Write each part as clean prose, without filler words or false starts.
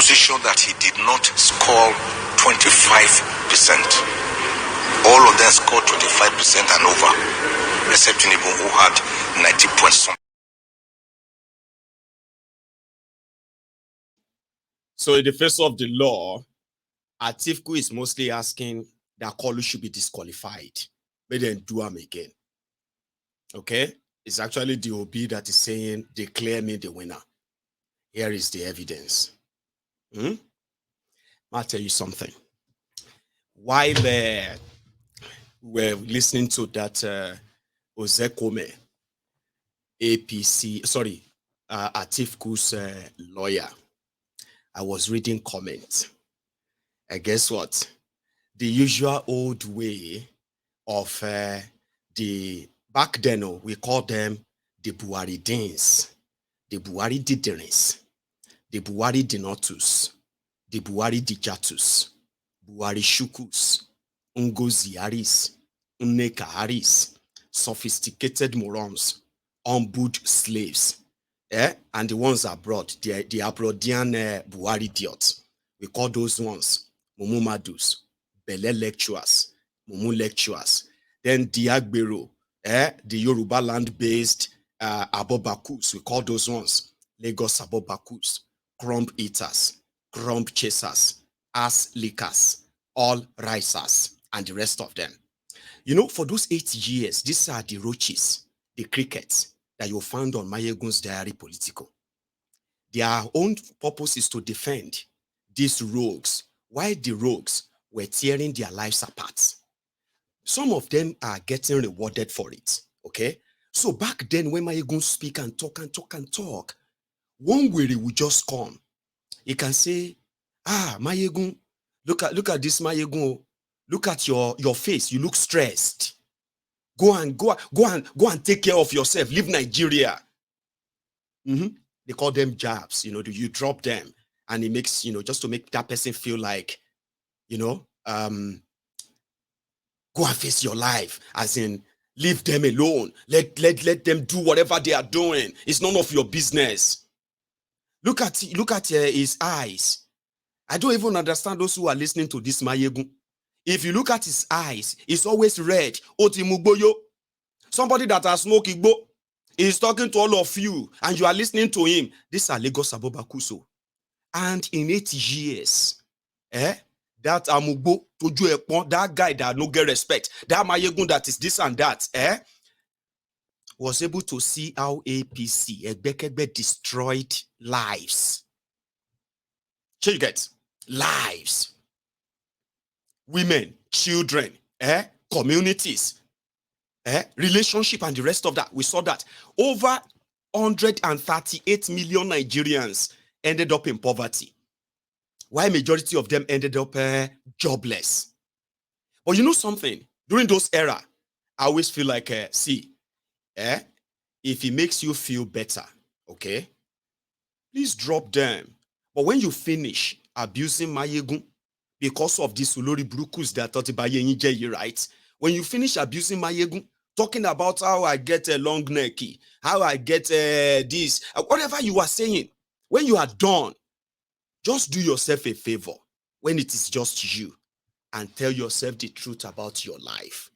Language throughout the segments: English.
position that he did not score 25%. All of them scored 25% and over, except Tinubu, who had 90 points. So in the face of the law, Atiku is mostly asking that Kanu should be disqualified, but then do him again. Okay? It's actually the OB that is saying, declare me the winner. Here is the evidence. I'll tell you something. While we're listening to that Ozekome, Atiku's lawyer, I was reading comments. And guess what? The usual old way of back then, we call them the Buhari Dins, the Buhari Diderins, the Buhari Dinotus, the Buhari Dijatus, Buhari Shukus, Ngozi Haris, Nneka Haris, sophisticated morons, unboot slaves, and the ones abroad, the abroadian Buhari idiots. We call those ones Mumu Madus, Bele lecturers, Mumu lecturers. Then Diagbero, the Yoruba land-based Abobakus, we call those ones Lagos Abobakus, crumb eaters, crumb chasers, ass lickers, all risers, and the rest of them. You know, for those 8 years, these are the roaches, the crickets that you'll find on Mayegun's Diary Political. Their own purpose is to defend these rogues, while the rogues were tearing their lives apart. Some of them are getting rewarded for it, okay? So back then, when Mayegun speak and talk, one weary will just come. He can say, Mayegun, look at this Mayegun. Look at your face. You look stressed. Go and take care of yourself. Leave Nigeria. They call them jabs. You know, you drop them, and it makes, just to make that person feel like, go and face your life. As in, leave them alone. Let them do whatever they are doing. It's none of your business. Look at his eyes. I don't even understand those who are listening to this Mayegun. If you look at his eyes, it's always red. Otimugboyo. Somebody that has smoked Igbo is talking to all of you, and you are listening to him. These are Lagos Abobakuso. And in 8 years, that Amugbo, Toju Ekpon, that guy that no get respect, that Mayegun that is this and that, was able to see how APC, Egbekegbe, destroyed lives. So you get lives. Women, children, communities, relationship, and the rest of that. We saw that over 138 million Nigerians ended up in poverty, while majority of them ended up jobless. But you know something? During those era, I always feel like, if it makes you feel better, okay, please drop them. But when you finish abusing Mayegun, because of this Ulori Brukus that thought about you, right? When you finish abusing Mayegun, talking about how I get a long necky, how I get this, whatever you are saying, when you are done, just do yourself a favor when it is just you and tell yourself the truth about your life.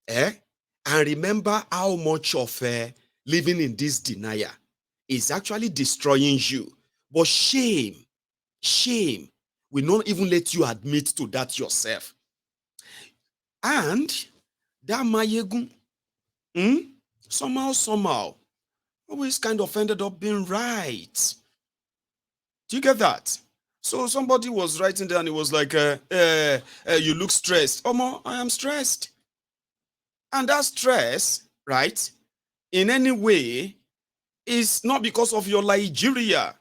And remember how much of living in this denial is actually destroying you. But shame will not even let you admit to that yourself. And that Mayegun, somehow, always kind of ended up being right. Do you get that? So somebody was writing there and it was like, you look stressed. Omo, I am stressed. And that stress, right, in any way, is not because of your Nigeria.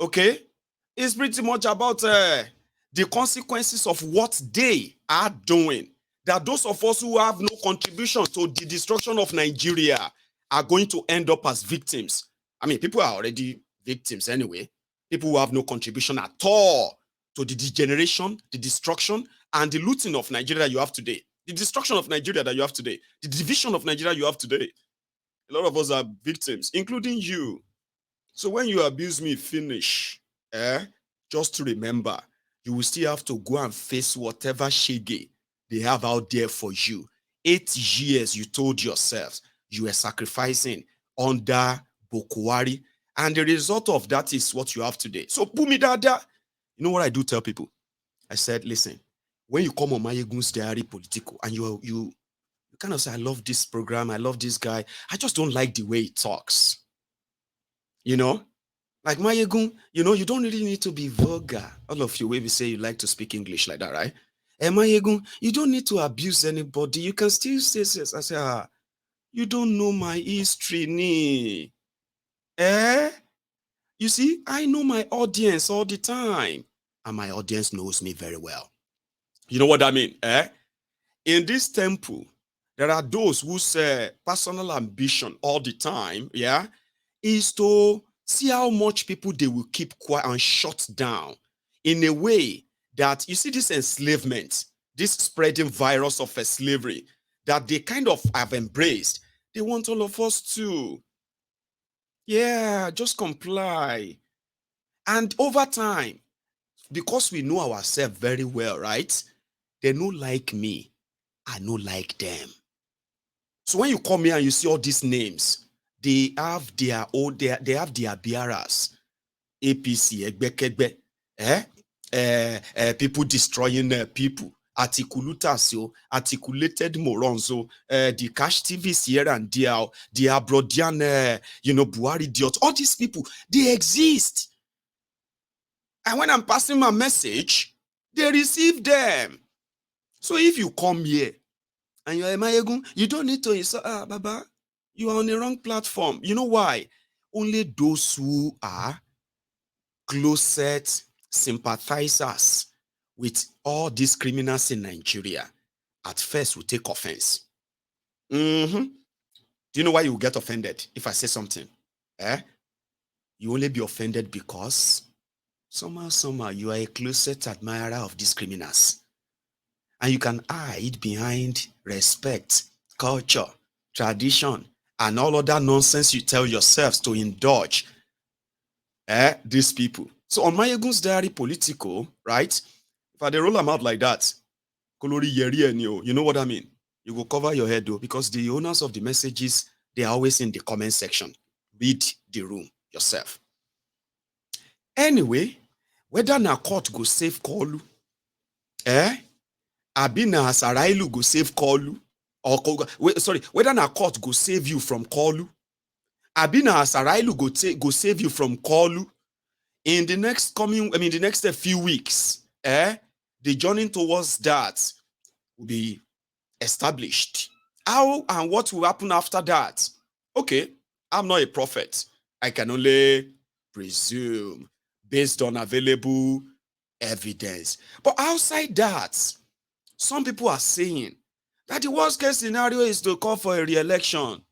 Okay? It's pretty much about the consequences of what they are doing. That those of us who have no contribution to the destruction of Nigeria are going to end up as victims. I mean, people are already victims anyway. People who have no contribution at all to the degeneration, the destruction, and the looting of Nigeria that you have today. The destruction of Nigeria that you have today. The division of Nigeria you have today. A lot of us are victims, including you. So when you abuse me, finish. just to remember, you will still have to go and face whatever shege they have out there for you. 8 years you told yourselves you were sacrificing under Bokwari, and the result of that is what you have today. So, Bumi Dada, you know what I do tell people? I said, listen, when you come on Mayegun's Diary Political and you kind of say, I love this program, I love this guy, I just don't like the way he talks. You know? Like Mayegun, you know, you don't really need to be vulgar. All of you, maybe say you like to speak English like that, right? And Mayegun, you don't need to abuse anybody. You can still say, I say, you don't know my history, nee. You see, I know my audience all the time, and my audience knows me very well. You know what I mean? In this temple, there are those whose personal ambition all the time, is to see how much people they will keep quiet and shut down in a way that, you see, this enslavement, this spreading virus of slavery that they kind of have embraced. They want all of us to, just comply. And over time, because we know ourselves very well, right? They no like me, I no like them. So when you come here and you see all these names, they have their own, they have their bearers. APC, Egbekegbe, people destroying people, articulated morons, the cash TVs here and there, the Abrodian, Buhari idiots, all these people, they exist. And when I'm passing my message, they receive them. So if you come here and you're a Mayegun, you don't need to insult, Baba, you are on the wrong platform. You know why? Only those who are closet sympathizers with all these criminals in Nigeria at first will take offense. Do you know why you will get offended if I say something? You only be offended because somehow you are a closet admirer of these criminals. And you can hide behind respect, culture, tradition, and all other nonsense you tell yourselves to indulge these people. So on Mayegun's Diary Political, right? If I roll them out like that, you know what I mean? You will cover your head though, because the owners of the messages, they are always in the comment section. Read the room yourself. Anyway, whether na court go save Kolu, abi na Sarailu go save Kolu, or whether na court go save you from Kolu, abi na Sarailu go save you from Kolu. In the next few weeks, the journey towards that will be established. How and what will happen after that? Okay, I'm not a prophet. I can only presume based on available evidence. But outside that, some people are saying that the worst case scenario is to call for a re-election.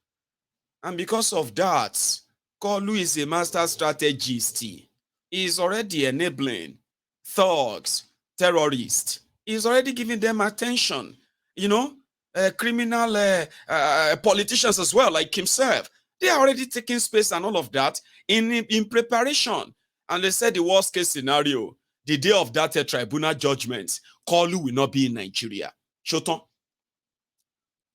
And because of that, Kolu is a master strategist. He's already enabling thugs, terrorists. He's already giving them attention. Criminal politicians as well, like himself. They are already taking space and all of that in preparation. And they said the worst case scenario, the day of that tribunal judgment, Kolu will not be in Nigeria. Shoton.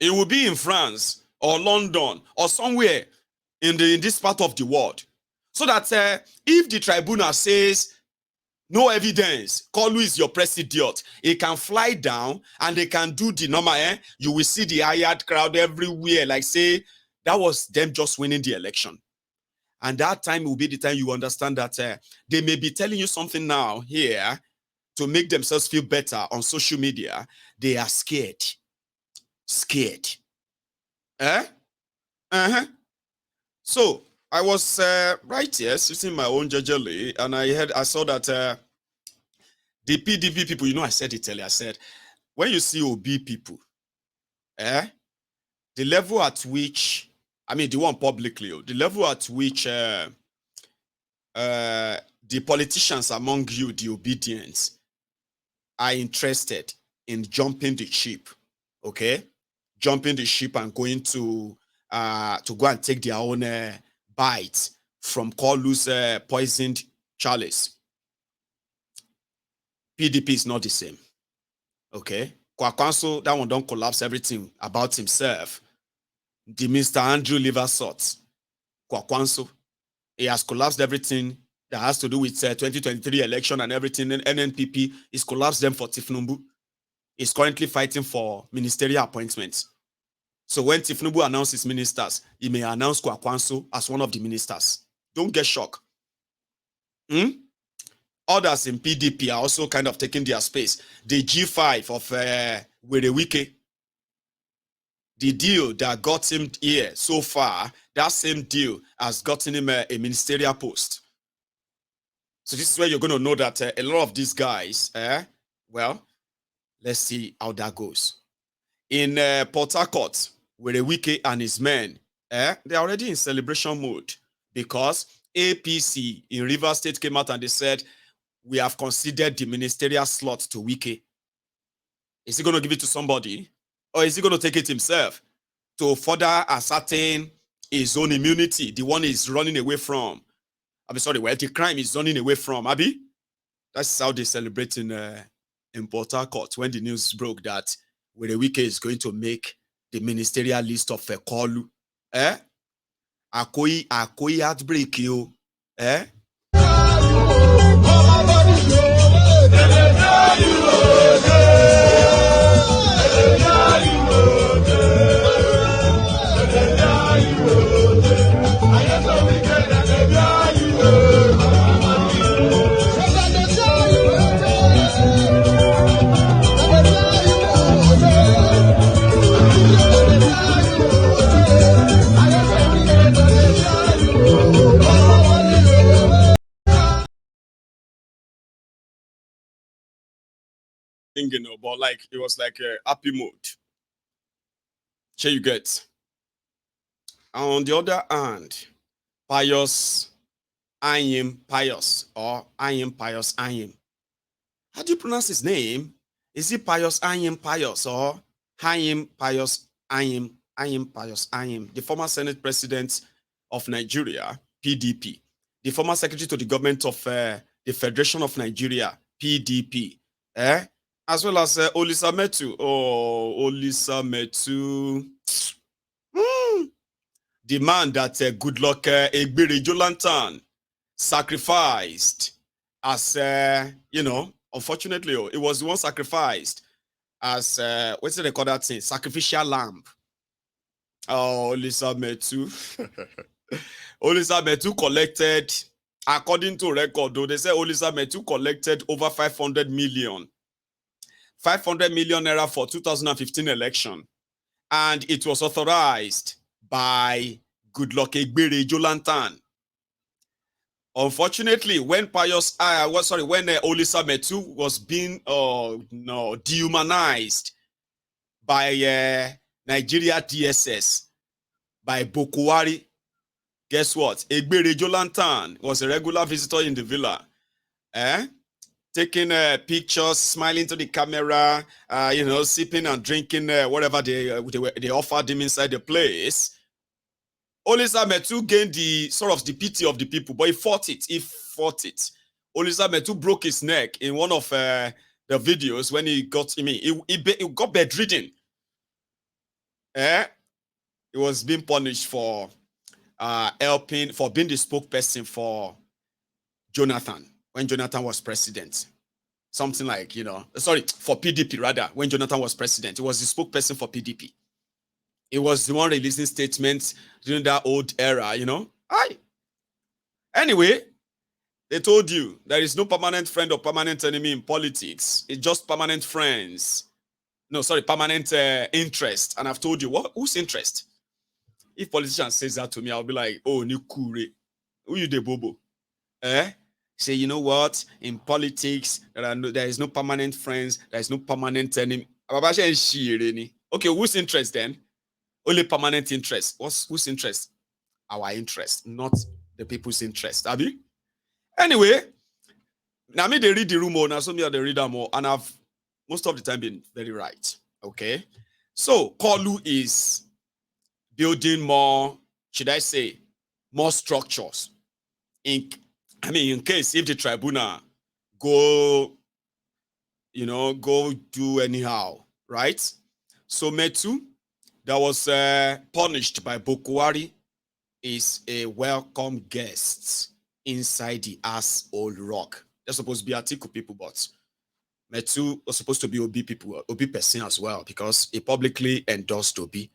It will be in France or London or somewhere in this part of the world. So that if the tribunal says no evidence, Kolu is your president, he can fly down and they can do the normal, you will see the hired crowd everywhere, like say that was them just winning the election. And that time will be the time you understand that they may be telling you something now here to make themselves feel better on social media. They are scared. Scared. So I was right here sitting my own jejely, and I saw that the PDP people, I said it earlier, I said, when you see OB people, the level at which, the one publicly, the level at which the politicians among you, the obedience, are interested in jumping the ship, okay? Jumping the ship and going to go and take their own bite from Kolu's poisoned chalice. PDP is not the same. Okay. Kwakwanso, that one don't collapse everything about himself. The Mr. Andrew Liversalt, Kwakwanso, he has collapsed everything that has to do with 2023 election and everything. And NNPP is collapsed them for Tinubu. Is currently fighting for ministerial appointments. So when Tinubu announces ministers, he may announce Kwakwanso as one of the ministers. Don't get shocked. Others in PDP are also kind of taking their space. The G5 of Werewike, the deal that got him here so far, that same deal has gotten him a ministerial post. So this is where you're going to know that a lot of these guys, well, let's see how that goes. In Port Harcourt, Werewike and his men, they're already in celebration mode because APC in Rivers State came out and they said, we have considered the ministerial slot to Wike. Is he going to give it to somebody? Or is he going to take it himself to further ascertain his own immunity, the one he's running away from? I'm sorry, well, the crime is running away from, Abi? That's how they celebrate in Port Harcourt when the news broke that Werewike is going to make the ministerial list of Kolu. Akoi heartbreak, you. But like it was like a happy mood. Sure, you get. And on the other hand, Pius Ayim Pius or Ayim Pius Ayim. How do you pronounce his name? Is it Pius Ayim Pius or Ayim Pius Ayim Pius Ayim? The former Senate President of Nigeria, PDP. The former Secretary to the Government of the Federation of Nigeria, PDP. As well as Olisa Metu. Oh, Olisa Metu. The man that Goodluck Egbere Jolantan sacrificed as, unfortunately, it was the one sacrificed as, what's it they call that thing? Sacrificial lamb. Oh, Olisa Metu. Olisa Metu collected, according to record, though, they say Olisa Metu collected over 500 million. 500 million naira for 2015 election. And it was authorized by Goodluck Egbere Jolantan. Unfortunately, when Olisa Metu was being dehumanized by Nigeria DSS, by Bokwari, guess what? Egbere Jolantan was a regular visitor in the villa. Taking pictures, smiling to the camera, sipping and drinking whatever they offered him inside the place. Olisa Metu gained the pity of the people, but he fought it. Olisa Metu broke his neck in one of the videos when he got he got bedridden. He was being punished for being the spokesperson for Jonathan when Jonathan was president. Something like, for PDP rather, when Jonathan was president. He was the spokesperson for PDP. He was the one releasing statements during that old era, Anyway, they told you there is no permanent friend or permanent enemy in politics. It's just permanent friends. Permanent interest. And I've told you, whose interest? If politician says that to me, I'll be like, oh, Nikure. Who you the bobo? Say, you know what? In politics, there is no permanent friends, there is no permanent enemy. Okay, whose interest then? Only permanent interest. Whose interest? Our interest, not the people's interest. Abi? Anyway, now me they read the rumor, now some of they read them more, and I've most of the time been very right. Okay. So Kolu is building more, should I say, more structures. In case if the tribunal go go do anyhow, right? So Metu, that was punished by Bokwari, is a welcome guest inside the ass old rock. They're supposed to be Atiku people, but Metu was supposed to be Obi people, Obi person as well, because he publicly endorsed Obi.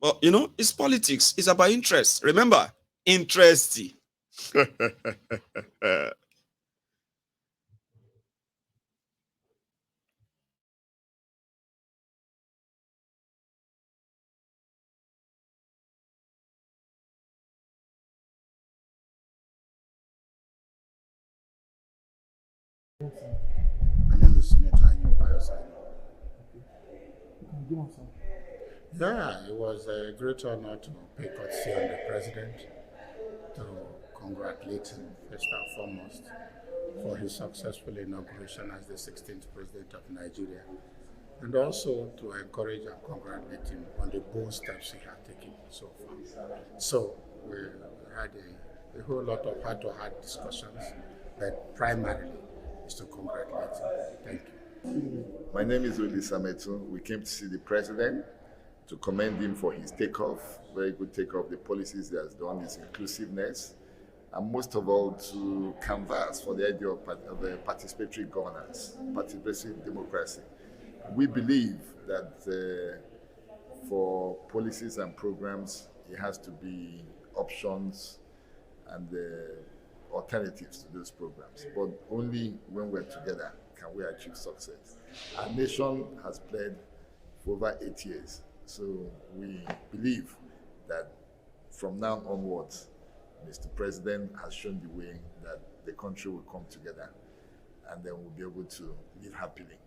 But it's politics. It's about interest. Remember, interest. My name is Senator Bioside. Yeah, it was a great honor to pay courtesy on the president, to congratulate him first and foremost for his successful inauguration as the 16th president of Nigeria, and also to encourage and congratulate him on the bold steps he had taken so far. So we had a whole lot of heart-to-heart discussions, but primarily is to congratulate him. Thank you. My name is Willie Sametu. We came to see the president to commend him for his takeoff, very good takeoff, the policies he has done, his inclusiveness, and most of all to canvass for the idea of participatory governance, participatory democracy. We believe that for policies and programs, it has to be options and alternatives to those programs. But only when we're together can we achieve success. Our nation has played for over 8 years. So we believe that from now onwards, Mr. President has shown the way that the country will come together and then we'll be able to live happily.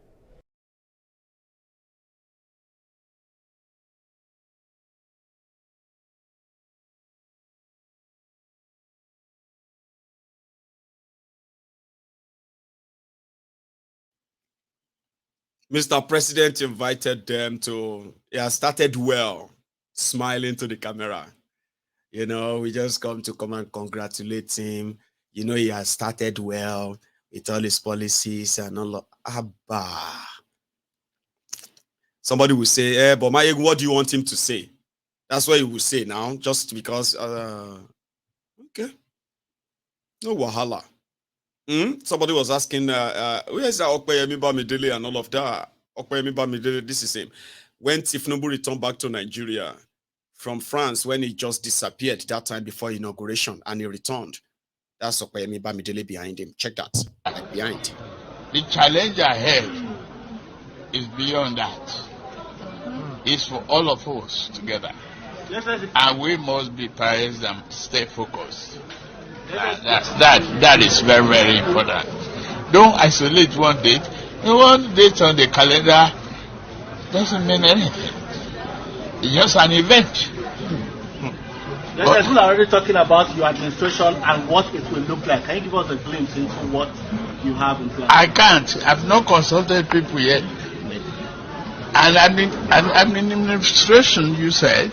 Mr. President invited them to, started well, smiling to the camera. We just come and congratulate him. He has started well with all his policies and all of Abba. Somebody will say, but what do you want him to say? That's what he will say now, just because, okay. No wahala. Somebody was asking, where is that Okpeyemi Bamidele and all of that? Okpeyemi Bamidele, this is him. When Tinubu returned back to Nigeria from France, when he just disappeared that time before inauguration, and he returned, that's Okpeyemi Bamidele behind him. Check that, like behind. The challenge ahead is beyond that. It's for all of us together. And we must be parents and stay focused. That is very, very important. Don't isolate one date. One date on the calendar doesn't mean anything. It's just an event. People are already talking about your administration and what it will look like. Can you give us a glimpse into what you have in plan? I can't. I've not consulted people yet. And administration, you said,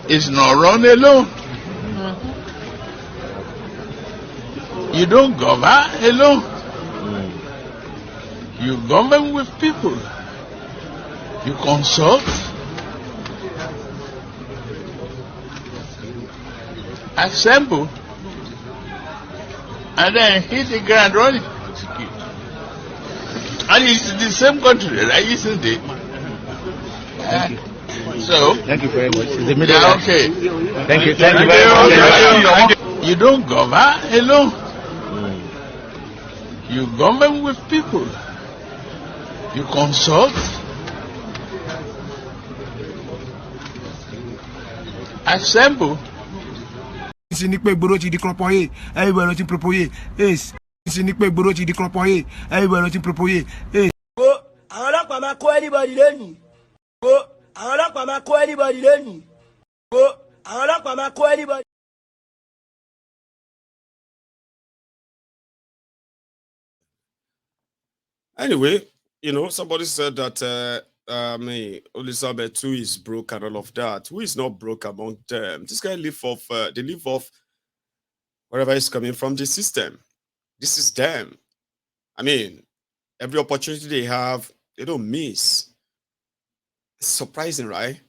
is not run alone. You don't govern alone. You govern with people. You consult. Assemble. And then hit the ground running. And it's the same country, right? Isn't it? So. Thank you very much. Yeah, okay. Thank you. Thank you very much. You don't govern alone. You govern with people. You consult. Assemble. Everybody to propose. Yes. Everybody to propose. Yes. Àwọn ọlọ́pàá máa kó anybody lẹ́nu. Àwọn ọlọ́pàá máa kó anybody lẹ́nu. Àwọn ọlọ́pàá máa kó anybody. Anyway, somebody said that Elizabeth too is broke and all of that. Who is not broke among them? This guy they live off wherever is coming from the system. This is them. I mean, Every opportunity they have, they don't miss. It's surprising, right?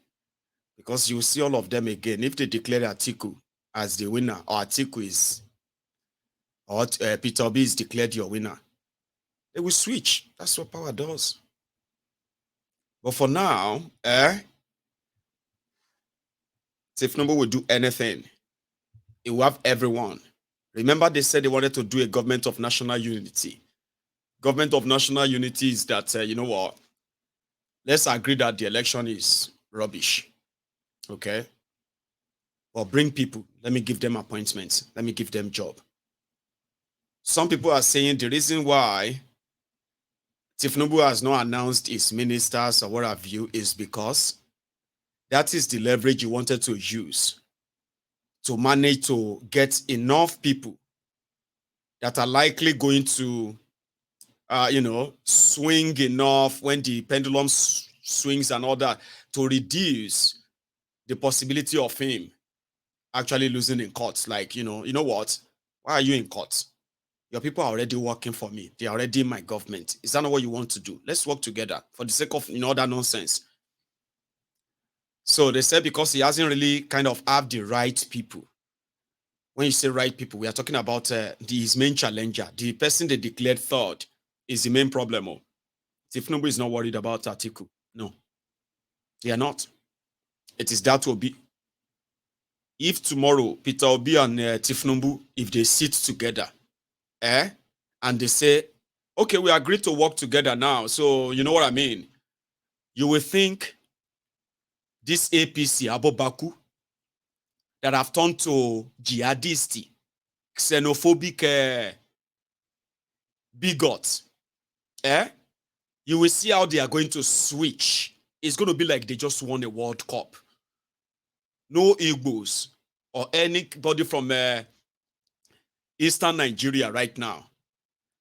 Because you see all of them again. If they declare Atiku as the winner, or Atiku is, or Peter Obi is declared your winner, they will switch. That's what power does. But for now, if Tinubu will do anything, it will have everyone. Remember, they said they wanted to do a government of national unity. Government of national unity is that, you know what? Let's agree that the election is rubbish. Okay? But bring people. Let me give them appointments. Let me give them job. Some people are saying the reason why Tinubu has not announced his ministers or what have you is because that is the leverage he wanted to use to manage to get enough people that are likely going to, swing enough when the pendulum swings and all that to reduce the possibility of him actually losing in court. Like, you know what? Why are you in court? Your people are already working for me. They are already in my government. Is that not what you want to do? Let's work together for the sake of, that nonsense. So they said because he hasn't really kind of have the right people. When you say right people, we are talking about his main challenger. The person they declared third is the main problem. Tinubu is not worried about Atiku. No, they are not. It is that Obi. If tomorrow Peter Obi and Tinubu, if they sit together, and they say, okay, we agreed to work together now. So you know what I mean? You will think this APC, Abobaku, that have turned to jihadist, xenophobic bigots, you will see how they are going to switch. It's going to be like they just won a World Cup. No Igbos or anybody from Eastern Nigeria right now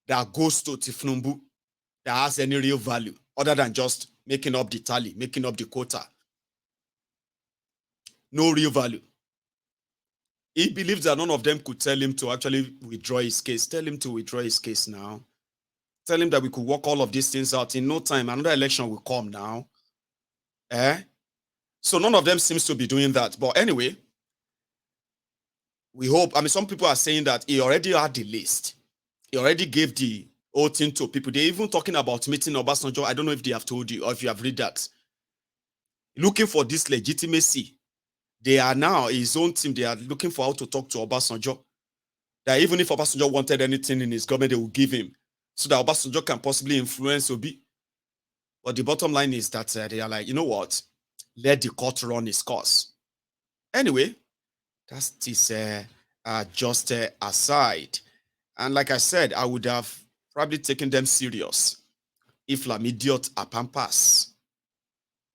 that goes to Tinubu that has any real value other than just making up the tally, making up the quota. No real value. He believes that none of them could tell him to actually withdraw his case. Tell him to withdraw his case now. Tell him that we could work all of these things out. In no time, another election will come now. So none of them seems to be doing that. But anyway, we hope. I mean, some people are saying that he already had the list. He already gave the whole thing to people. They're even talking about meeting Obasanjo. I don't know if they have told you or if you have read that. Looking for this legitimacy. They are now, his own team, they are looking for how to talk to Obasanjo. That even if Obasanjo wanted anything in his government, they will give him. So that Obasanjo can possibly influence Obi. But the bottom line is that they are like, you know what? Let the court run its course. Anyway, that's this just aside. And like I said, I would have probably taken them serious if Lamidiot Apampas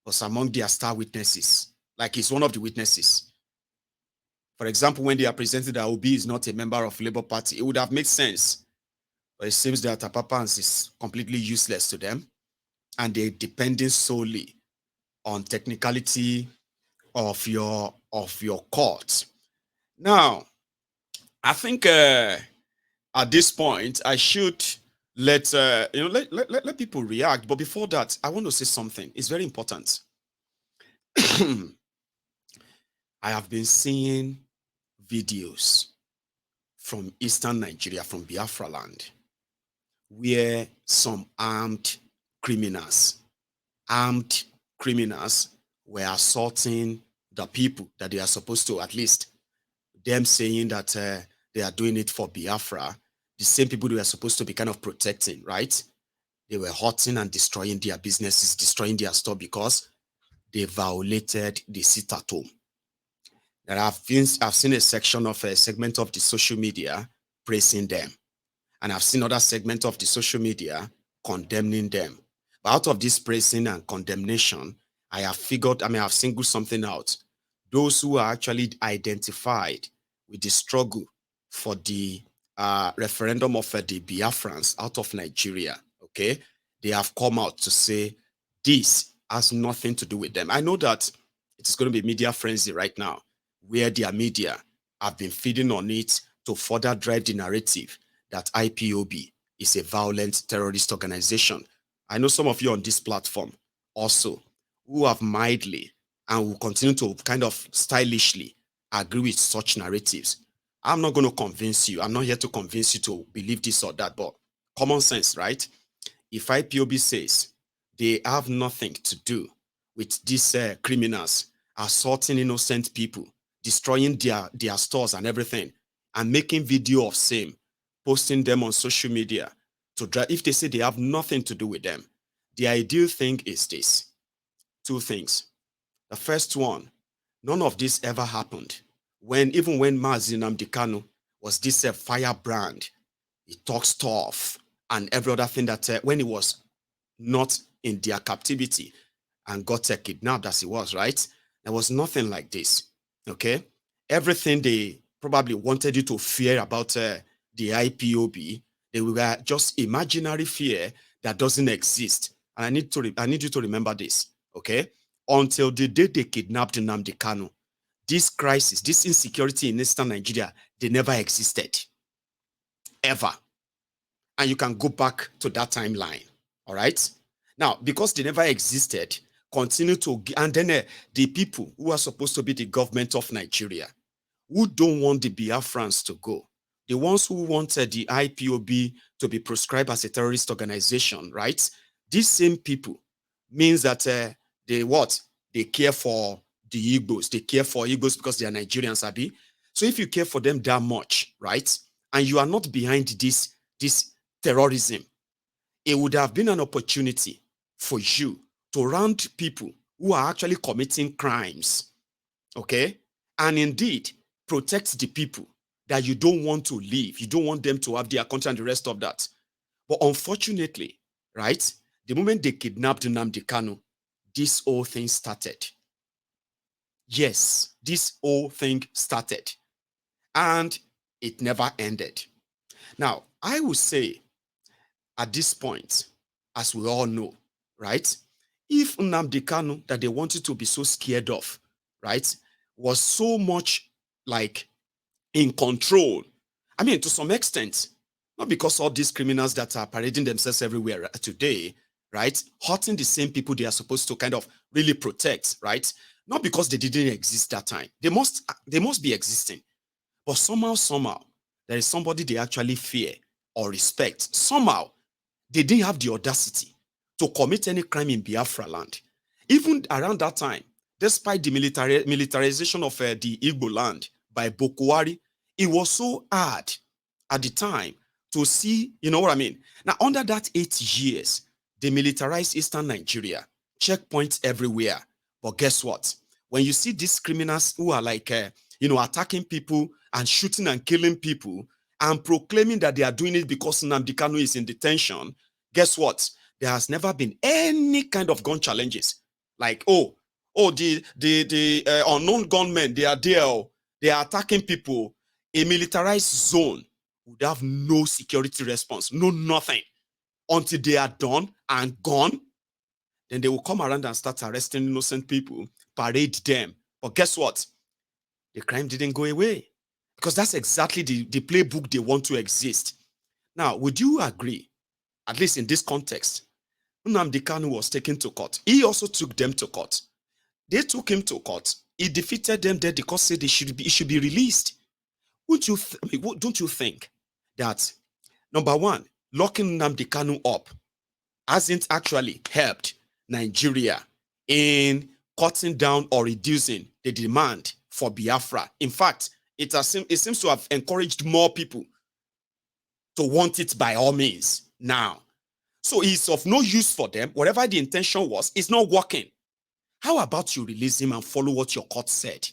was among their star witnesses. Like he's one of the witnesses. For example, when they are presented that Obi is not a member of Labour Party, it would have made sense. But it seems that Apapans is completely useless to them. And they're depending solely on technicality of your court. Now, I think at this point, I should let people react. But before that, I want to say something. It's very important. I have been seeing videos from Eastern Nigeria, from Biafra land, where some armed criminals were assaulting the people that they are supposed to, at least them saying that they are doing it for Biafra, the same people they were supposed to be kind of protecting, right? They were hurting and destroying their businesses, destroying their store because they violated the sit-at-home. I've seen a section of a segment of the social media praising them. And I've seen other segments of the social media condemning them. But out of this praising and condemnation, I've singled something out. Those who are actually identified with the struggle for the referendum of the Biafrans out of Nigeria, okay? They have come out to say this has nothing to do with them. I know that it's going to be media frenzy right now, where their media have been feeding on it to further drive the narrative that IPOB is a violent terrorist organization. I know some of you on this platform also who have mildly and will continue to kind of stylishly agree with such narratives. I'm not going to convince you. I'm not here to convince you to believe this or that, but common sense, right? If IPOB says they have nothing to do with these criminals assaulting innocent people, destroying their stores and everything, and making video of same, posting them on social media, if they say they have nothing to do with them, the ideal thing is this. Two things. The first one, none of this ever happened. Even when Nnamdi Kanu was this firebrand, he talks tough and every other thing that when he was not in their captivity and got kidnapped as he was, right? There was nothing like this, okay? Everything they probably wanted you to fear about the IPOB, they were just imaginary fear that doesn't exist. And I need you to remember this, okay? Until the day they kidnapped Nnamdi Kanu, this crisis, this insecurity in Eastern Nigeria, they never existed, ever. And you can go back to that timeline, all right? Now, because they never existed, continue to, and then the people who are supposed to be the government of Nigeria, who don't want the Biafrans to go, the ones who wanted the IPOB to be proscribed as a terrorist organization, right? These same people means that they care for the Igbos. They care for Igbos because they are Nigerians, Abi. So if you care for them that much, right, and you are not behind this terrorism, it would have been an opportunity for you to round people who are actually committing crimes, okay, and indeed protect the people that you don't want to leave. You don't want them to have their country and the rest of that. But unfortunately, right, the moment they kidnapped Nnamdi Kanu, this whole thing started. Yes, this whole thing started. And it never ended. Now, I would say at this point, as we all know, right, if Nnamdi Kanu that they wanted to be so scared of, right, was so much like in control, I mean, to some extent, not because all these criminals that are parading themselves everywhere today, right, hurting the same people they are supposed to kind of really protect, right, not because they didn't exist that time. They must be existing. But somehow, there is somebody they actually fear or respect. Somehow, they didn't have the audacity to commit any crime in Biafra land. Even around that time, despite the militarization of the Igbo land by Boko Haram, it was so hard at the time to see, you know what I mean? Now, under that 8 years, they militarized Eastern Nigeria, checkpoints everywhere. But guess what? When you see these criminals who are like, attacking people and shooting and killing people and proclaiming that they are doing it because Nnamdi Kanu is in detention, guess what? There has never been any kind of gun challenges. Like, the unknown gunmen, they are there, they are attacking people. A militarized zone would have no security response, no nothing, until they are done and gone. Then they will come around and start arresting innocent people, parade them. But guess what? The crime didn't go away because that's exactly the playbook they want to exist. Now, would you agree, at least in this context, Nnamdi Kanu was taken to court. He also took them to court. They took him to court. He defeated them there because said he should be released. Don't you think that, number one, locking Nnamdi Kanu up hasn't actually helped Nigeria in cutting down or reducing the demand for Biafra? In fact, it seems to have encouraged more people to want it by all means now. So it's of no use for them. Whatever the intention was, it's not working. How about you release him and follow what your court said?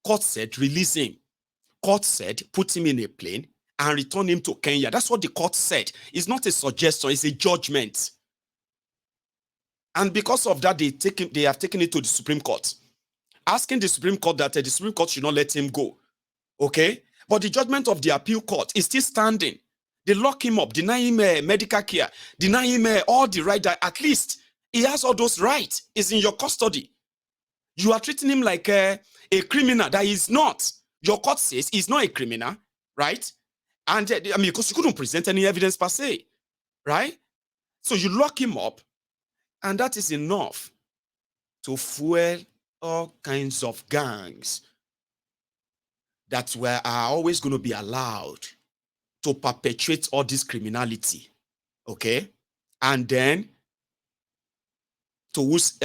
Court said release him. Court said put him in a plane and return him to Kenya. That's what the court said. It's not a suggestion, it's a judgment. And because of that, they have taken it to the Supreme Court, asking the Supreme Court that the Supreme Court should not let him go. Okay? But the judgment of the appeal court is still standing. They lock him up, deny him medical care, deny him all the right that at least he has all those rights. It's in your custody. You are treating him like a criminal that he's not. Your court says he's not a criminal, right? And because you couldn't present any evidence per se. right? So you lock him up, and that is enough to fuel all kinds of gangs that are always going to be allowed to perpetuate all this criminality, okay? And then to whose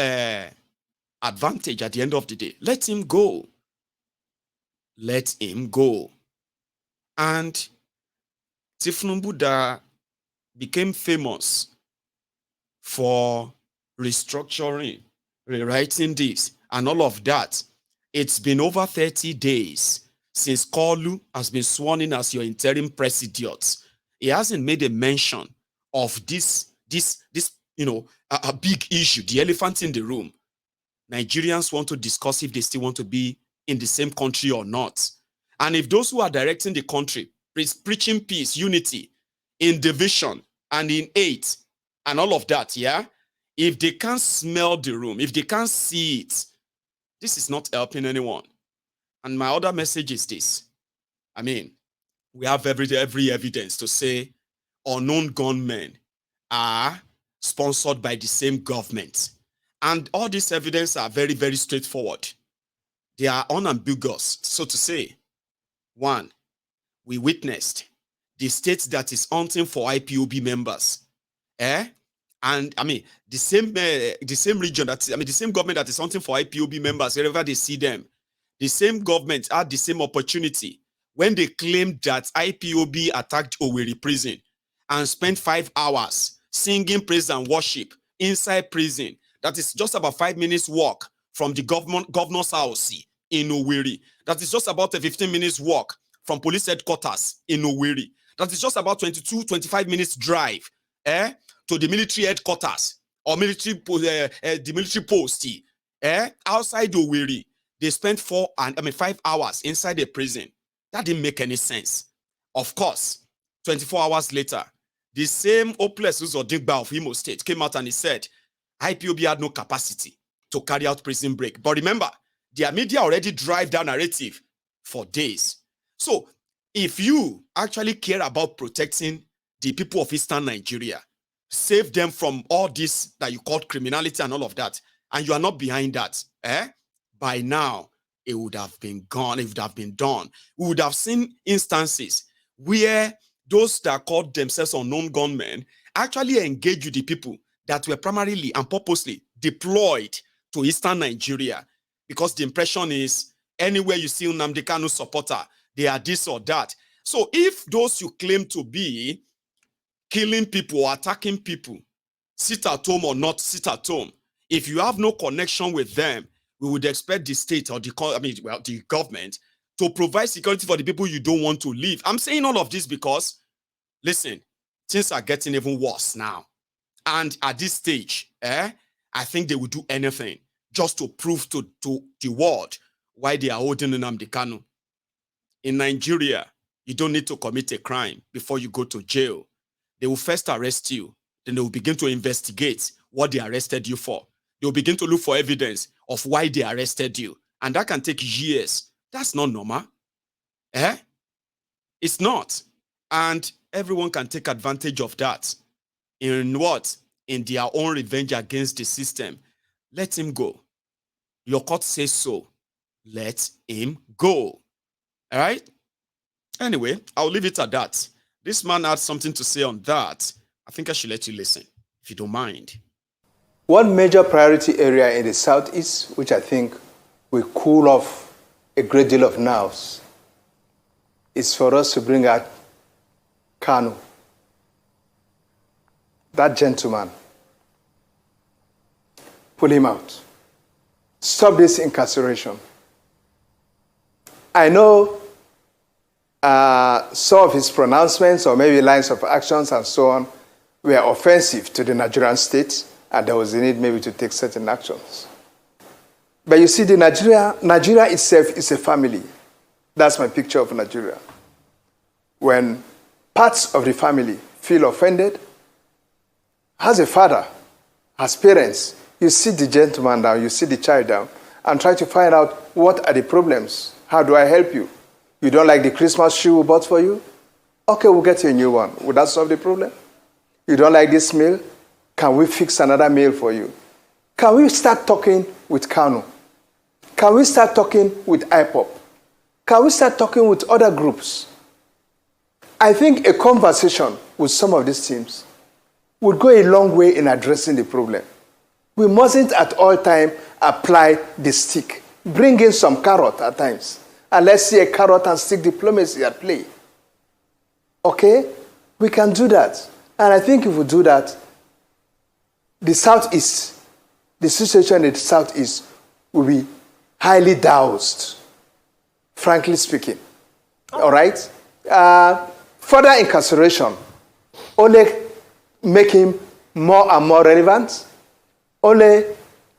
advantage at the end of the day. Let him go. Let him go. And Tinubu became famous for restructuring, rewriting this, and all of that. It's been over 30 days since Kolu has been sworn in as your interim president. He hasn't made a mention of this a big issue, the elephant in the room. Nigerians want to discuss if they still want to be in the same country or not. And if those who are directing the country, preaching peace, unity, in division, and in hate, and all of that, yeah, if they can't smell the room, if they can't see it, this is not helping anyone. And my other message is this. I mean, we have every evidence to say unknown gunmen are sponsored by the same government. And all this evidence are very, very straightforward. They are unambiguous, so to say. One, we witnessed the state that is hunting for IPOB members. And I mean, the same region the same government that is hunting for IPOB members, wherever they see them, the same government had the same opportunity when they claimed that IPOB attacked Owerri prison and spent 5 hours singing praise and worship inside prison. That is just about 5 minutes walk from the governor's house in Owerri. That is just about a 15 minutes walk from police headquarters in Owerri. That is just about 25 minutes drive to the military headquarters or the military post outside Owerri. They spent 5 hours inside the prison. That didn't make any sense. Of course, 24 hours later, the same hopeless Uzodigba of Imo State came out and he said, IPOB had no capacity to carry out prison break. But remember, their media already drive that narrative for days. So if you actually care about protecting the people of Eastern Nigeria, save them from all this that you call criminality and all of that, and you are not behind that, by now, it would have been gone, it would have been done. We would have seen instances where those that called themselves unknown gunmen actually engage with the people that were primarily and purposely deployed to Eastern Nigeria, because the impression is anywhere you see Nnamdi Kanu supporter, they are this or that. So if those you claim to be killing people or attacking people, sit at home or not sit at home, if you have no connection with them, we would expect the state or the government to provide security for the people you don't want to leave. I'm saying all of this because, listen, things are getting even worse now. And at this stage, I think they will do anything just to prove to the world why they are holding Nnamdi Kanu. In Nigeria, you don't need to commit a crime before you go to jail. They will first arrest you. Then they will begin to investigate what they arrested you for. They will begin to look for evidence of why they arrested you. And that can take years. That's not normal. It's not. And everyone can take advantage of that. In what? In their own revenge against the system. Let him go. Your court says so. Let him go. All right? Anyway, I'll leave it at that. This man had something to say on that. I think I should let you listen, if you don't mind. One major priority area in the Southeast, which I think will cool off a great deal of nerves, is for us to bring out Kanu. That gentleman. Pull him out. Stop this incarceration. I know some of his pronouncements or maybe lines of actions and so on were offensive to the Nigerian state, and there was a need maybe to take certain actions. But you see, Nigeria itself is a family. That's my picture of Nigeria. When parts of the family feel offended, as a father, as parents, you sit the gentleman down, you sit the child down, and try to find out what are the problems. How do I help you? You don't like the Christmas shoe we bought for you? Okay, we'll get you a new one. Would that solve the problem? You don't like this meal? Can we fix another meal for you? Can we start talking with Kanu? Can we start talking with IPOP? Can we start talking with other groups? I think a conversation with some of these teams would go a long way in addressing the problem. We mustn't at all times apply the stick. Bring in some carrot at times. And let's see a carrot and stick diplomacy at play. Okay? We can do that. And I think if we do that, the Southeast, the situation in the Southeast will be highly doused, frankly speaking. All right? Further incarceration only make him more and more relevant, only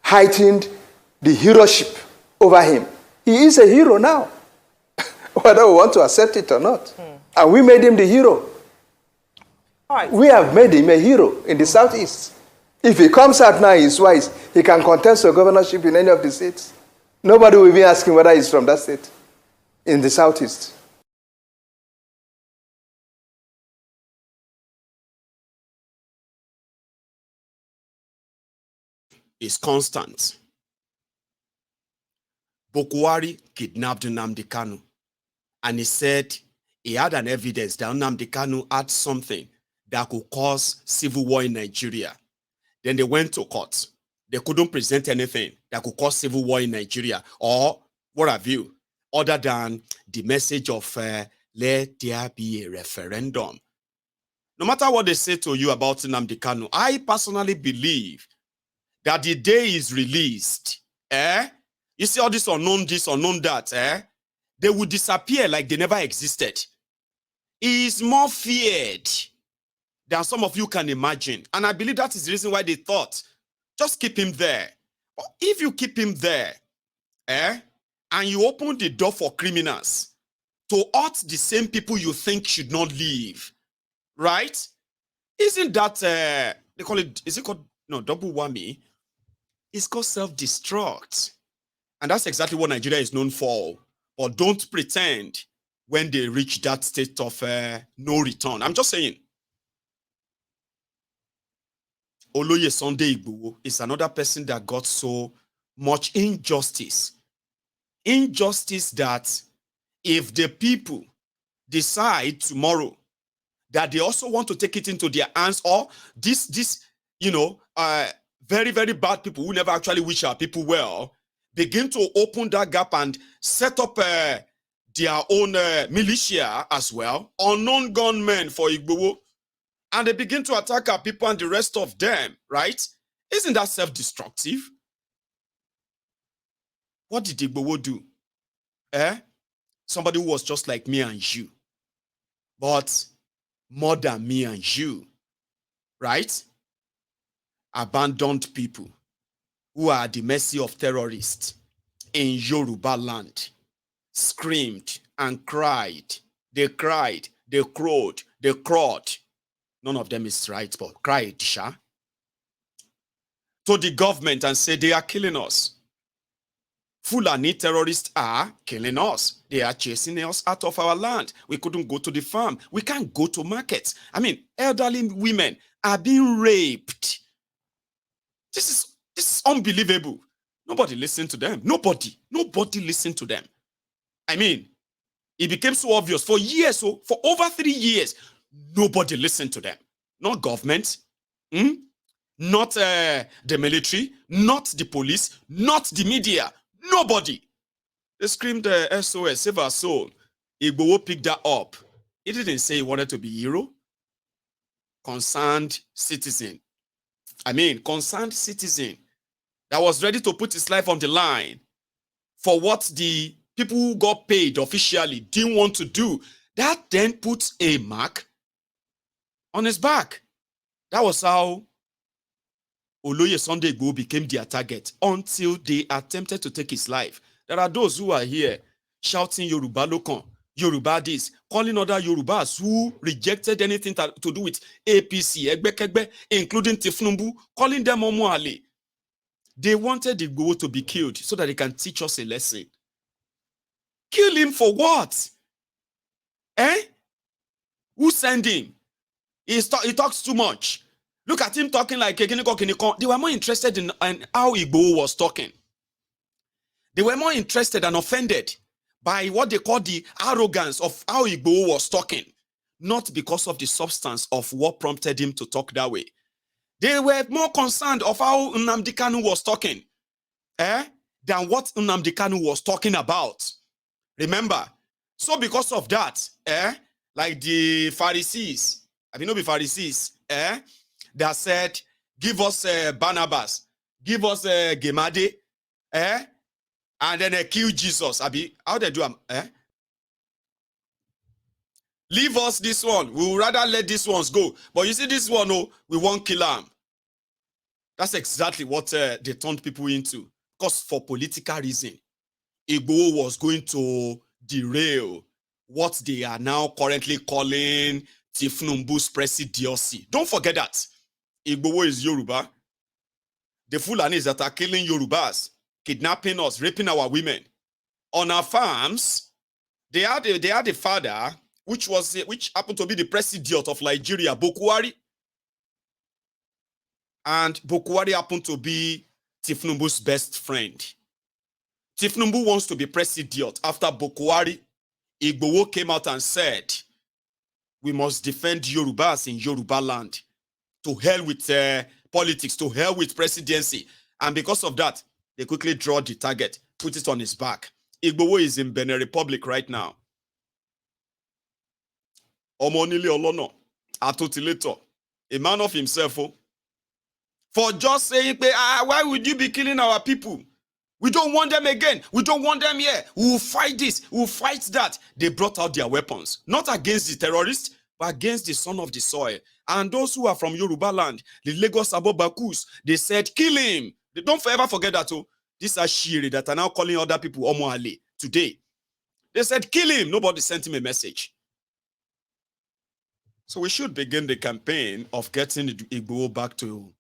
heightened the heroship over him. He is a hero now, whether we want to accept it or not. And we made him the hero. All right. We have made him a hero in the Southeast. If he comes out now, he's wise. He can contest for governorship in any of the states. Nobody will be asking whether he's from that state in the Southeast. Is constant. Bokwari kidnapped Nnamdi Kanu, and he said he had an evidence that Nnamdi Kanu had something that could cause civil war in Nigeria. Then they went to court. They couldn't present anything that could cause civil war in Nigeria, or what have you, other than the message of let there be a referendum. No matter what they say to you about Nnamdi Kanu, I personally believe that the day is released, you see all this, unknown that, they will disappear like they never existed. He is more feared than some of you can imagine. And I believe that is the reason why they thought, just keep him there. But if you keep him there, and you open the door for criminals to hurt the same people you think should not leave, right? Isn't that, they call it, is it called, no, double whammy? It's called self-destruct. And that's exactly what Nigeria is known for. But don't pretend when they reach that state of no return. I'm just saying. Oloye Sunday Igboho is another person that got so much injustice. Injustice that if the people decide tomorrow that they also want to take it into their hands, or this very, very bad people who never actually wish our people well, begin to open that gap and set up their own militia as well, unknown gunmen for Igboho, and they begin to attack our people and the rest of them, right? Isn't that self-destructive? What did Igboho do? Somebody who was just like me and you, but more than me and you, right? Abandoned people who are at the mercy of terrorists in Yoruba land, screamed and cried. They cried, they crowed, they crawled. None of them is right, but cried, Sha, to the government and said they are killing us. Fulani terrorists are killing us. They are chasing us out of our land. We couldn't go to the farm. We can't go to markets. I mean, elderly women are being raped. This is unbelievable. Nobody listened to them. Nobody listened to them. I mean, it became so obvious for years, so for over 3 years, nobody listened to them. Not government, not the military, not the police, not the media. Nobody. They screamed SOS, save our soul. Igboho picked that up. He didn't say he wanted to be hero. Concerned citizen that was ready to put his life on the line for what the people who got paid officially didn't want to do. That then puts a mark on his back. That was how Oloye Sunday Igboho became their target until they attempted to take his life. There are those who are here shouting Yoruba Lokan, Yoruba this, calling other Yorubas who rejected anything to do with APC, Egbekegbe, including Tinubu, calling them Omuale. They wanted Igboho to be killed so that they can teach us a lesson. Kill him for what? Who sent him? He talks too much. Look at him talking like Kiniko. They were more interested in how Igbo was talking. They were more interested and offended by what they call the arrogance of how Igbo was talking, not because of the substance of what prompted him to talk that way. They were more concerned of how Nnamdi Kanu was talking, than what Nnamdi Kanu was talking about. Remember, so because of that, like the Pharisees, have you know the Pharisees, that said, give us Barnabas, give us Gemade, and then kill Jesus. How they do? Leave us this one. We would rather let these ones go. But you see this one, oh, we won't kill him. That's exactly what they turned people into. Because for political reason, Igbo was going to derail what they are now currently calling Tinubu's presidency. Don't forget that. Igbo is Yoruba. The Fulanis that are killing Yorubas, kidnapping us, raping our women. On our farms, they had a father which happened to be the president of Nigeria, Bokwari. And Bokwari happened to be Tinubu's best friend. Tinubu wants to be president after Bokwari. Igbowo came out and said, we must defend Yorubas in Yoruba land. To hell with politics, to hell with presidency. And because of that, they quickly draw the target, put it on his back. Igbowo is in Benin Republic right now. Omonili Olono, Atotileto, a man of himself, for just saying, why would you be killing our people? We don't want them again. We don't want them here. We will fight this. We will fight that. They brought out their weapons, not against the terrorists, but against the son of the soil. And those who are from Yoruba land, the Lagos Abobakus, they said, kill him. They don't ever forget that. Oh, these are Shiri that are now calling other people Omo Ale today. They said, kill him. Nobody sent him a message. So we should begin the campaign of getting Igbo back to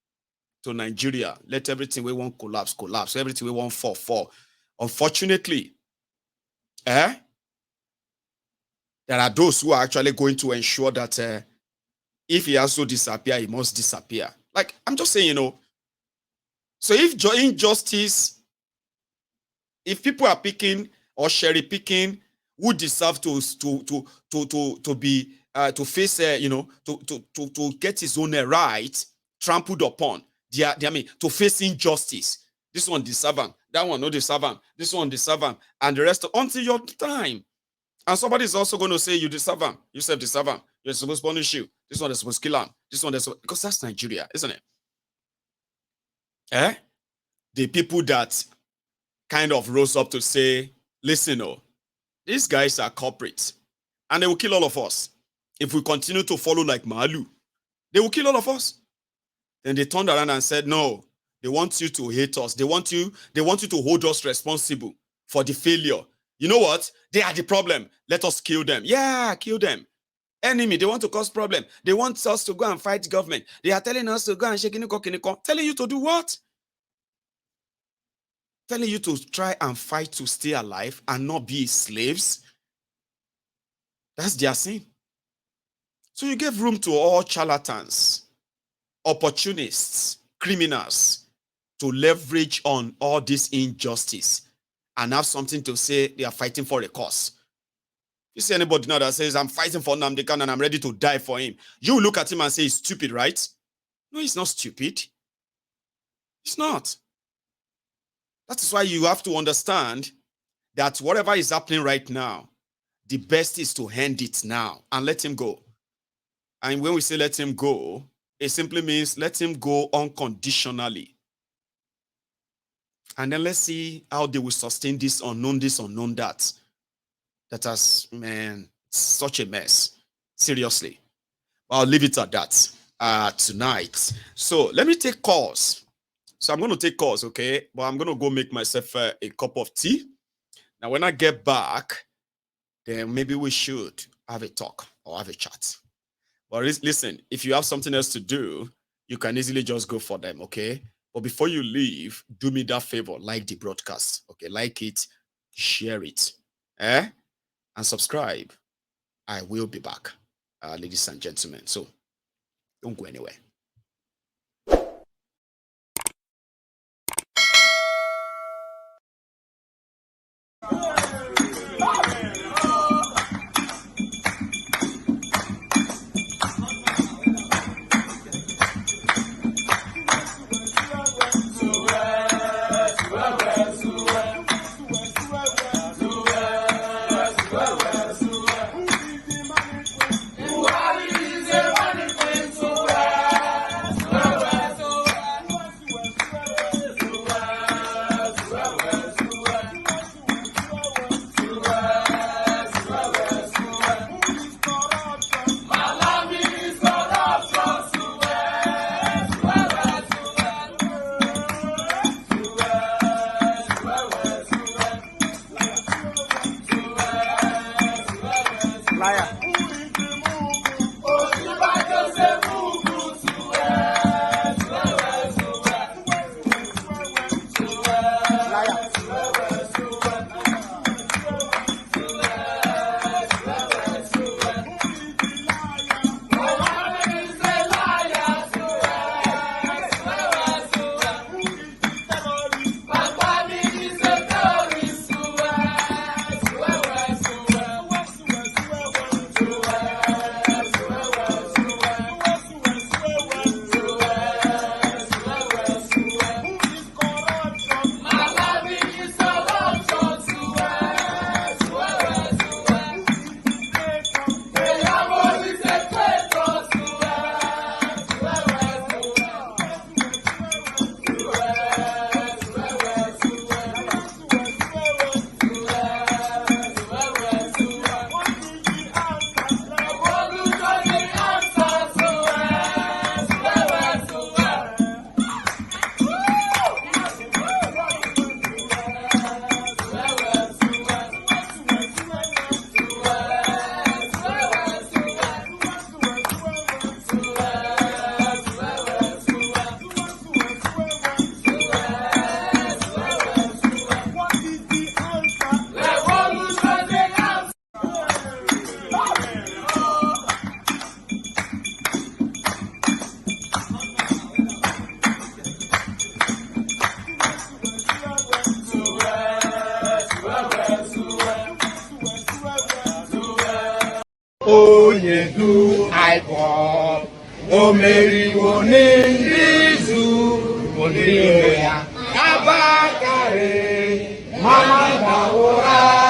Nigeria. Let everything we want collapse. Everything we want fall. Unfortunately, there are those who are actually going to ensure that if he has to disappear, he must disappear. Like, I'm just saying, so if injustice, if people are picking or cherry picking who deserve to be to face to get his own right trampled upon, to face injustice. This one deserve him, that one no deserve him, this one deserve him, and the rest until your time. And somebody is also going to say you deserve him, you self deserve him, you're supposed to punish you. This one is supposed to kill him. This one is because that's Nigeria, isn't it? The people that kind of rose up to say, listen, these guys are culprits, and they will kill all of us if we continue to follow like Malu. They will kill all of us. Then they turned around and said, no, they want you to hate us. They want you to hold us responsible for the failure. You know what? They are the problem. Let us kill them. Yeah, kill them. Enemy, they want to cause problem. They want us to go and fight government. They are telling us to go and shake kiniko. Telling you to do what? Telling you to try and fight to stay alive and not be slaves. That's their sin. So you gave room to all charlatans, opportunists, criminals to leverage on all this injustice and have something to say they are fighting for a cause. You see anybody now that says, I'm fighting for Nnamdi Kanu and I'm ready to die for him. You look at him and say, he's stupid, right? No, he's not stupid. He's not. That is why you have to understand that whatever is happening right now, the best is to end it now and let him go. And when we say let him go, it simply means let him go unconditionally. And then let's see how they will sustain this, unknown that. That has, man, such a mess. Seriously. I'll leave it at that tonight. So let me take calls. So I'm going to take calls, okay? But I'm going to go make myself a cup of tea. Now, when I get back, then maybe we should have a talk or have a chat. But listen, if you have something else to do, you can easily just go for them, okay? But before you leave, do me that favor, like the broadcast, okay? Like it, share it, and subscribe. I will be back, ladies and gentlemen. So Don't go anywhere. Onyedu iPod, Omeri Wonizu, Woniya, Abakare, Mama Daura.